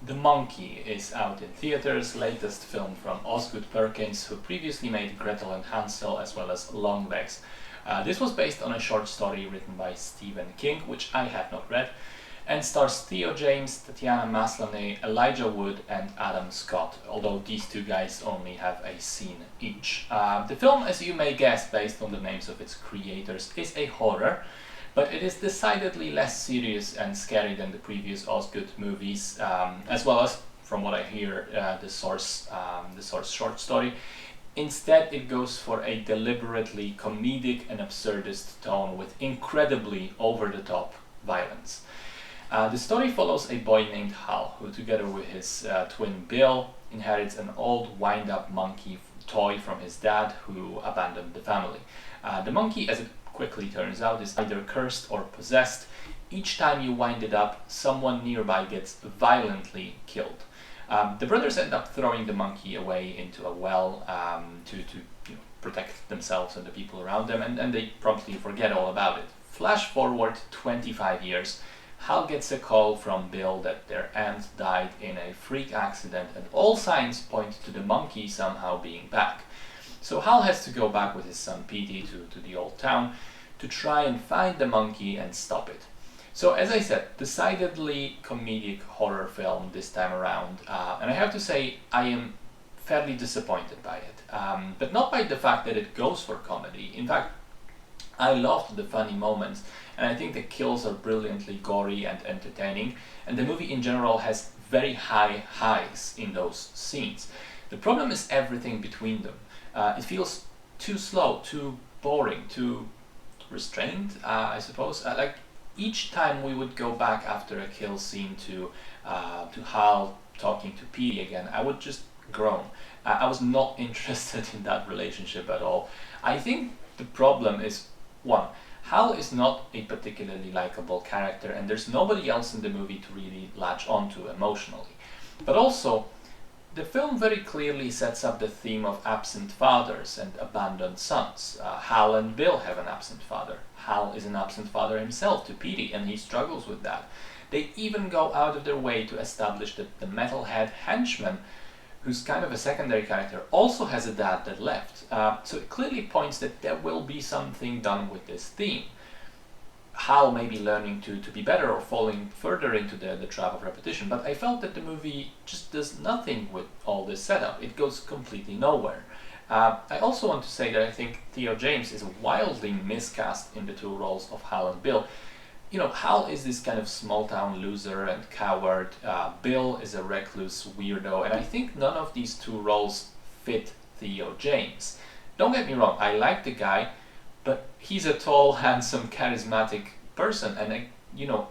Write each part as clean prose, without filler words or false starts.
The Monkey is out in theaters, latest film from Osgood Perkins, who previously made Gretel and Hansel as well as Longlegs. This was based on a short story written by Stephen King, which I have not read, and stars Theo James, Tatiana Maslany, Elijah Wood and Adam Scott, although these two guys only have a scene each. The film, as you may guess based on the names of its creators, is a horror, but it is decidedly less serious and scary than the previous Osgood movies, as well as, from what I hear, the source short story. Instead, it goes for a deliberately comedic and absurdist tone with incredibly over-the-top violence. The story follows a boy named Hal, who together with his twin Bill inherits an old wind-up monkey toy from his dad, who abandoned the family. The monkey, as it quickly turns out, is either cursed or possessed. Each time you wind it up, someone nearby gets violently killed. The brothers end up throwing the monkey away into a well to protect themselves and the people around them, and they promptly forget all about it. Flash forward 25 years. Hal gets a call from Bill that their aunt died in a freak accident, and all signs point to the monkey somehow being back. So Hal has to go back with his son Petey to the old town to try and find the monkey and stop it. So as I said, decidedly comedic horror film this time around, and I have to say I am fairly disappointed by it, but not by the fact that it goes for comedy. In fact, I loved the funny moments, and I think the kills are brilliantly gory and entertaining, and the movie in general has very high highs in those scenes. The problem is everything between them. It feels too slow, too boring, too restrained, I suppose. Like each time we would go back after a kill scene to Hal talking to Petey again, I would just groan. I was not interested in that relationship at all. I think the problem is, one, Hal is not a particularly likable character, and there's nobody else in the movie to really latch onto emotionally. But also, the film very clearly sets up the theme of absent fathers and abandoned sons. Hal and Bill have an absent father. Hal is an absent father himself to Petey, and he struggles with that. They even go out of their way to establish that the metalhead henchman, who's kind of a secondary character, also has a dad that left. So it clearly points that there will be something done with this theme. Hal may be learning to be better or falling further into the trap of repetition, but I felt that the movie just does nothing with all this setup. It goes completely nowhere. I also want to say that I think Theo James is wildly miscast in the two roles of Hal and Bill. You know, Hal is this kind of small-town loser and coward. Bill is a recluse weirdo, and I think none of these two roles fit Theo James. Don't get me wrong, I like the guy, but he's a tall, handsome, charismatic person, and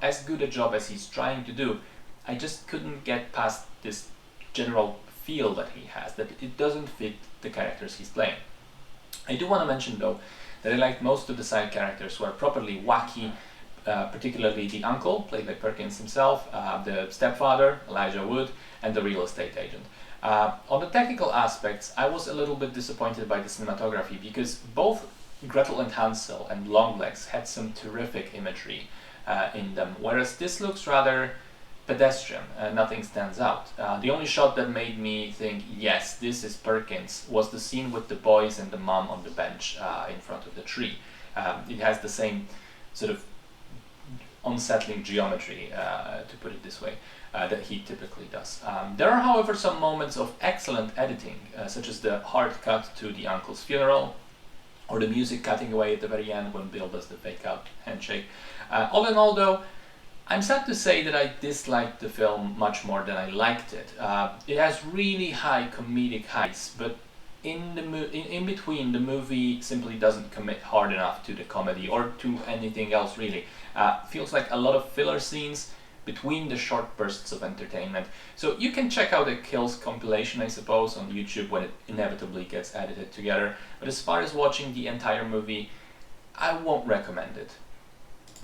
as good a job as he's trying to do, I just couldn't get past this general feel that he has, that it doesn't fit the characters he's playing. I do want to mention, though, that I liked most of the side characters who are properly wacky, particularly the uncle, played by Perkins himself, the stepfather, Elijah Wood, and the real estate agent. On the technical aspects, I was a little bit disappointed by the cinematography, because both Gretel and Hansel and Longlegs had some terrific imagery in them, whereas this looks rather pedestrian, nothing stands out. The only shot that made me think, yes, this is Perkins, was the scene with the boys and the mom on the bench in front of the tree. It has the same sort of unsettling geometry, to put it this way, that he typically does. There are, however, some moments of excellent editing, such as the hard cut to the uncle's funeral, or the music cutting away at the very end when Bill does the fake-out handshake. All in all, though, I'm sad to say that I disliked the film much more than I liked it. It has really high comedic heights, but in between, the movie simply doesn't commit hard enough to the comedy or to anything else, really. Feels like a lot of filler scenes between the short bursts of entertainment. So you can check out the Kills compilation, I suppose, on YouTube when it inevitably gets edited together. But as far as watching the entire movie, I won't recommend it.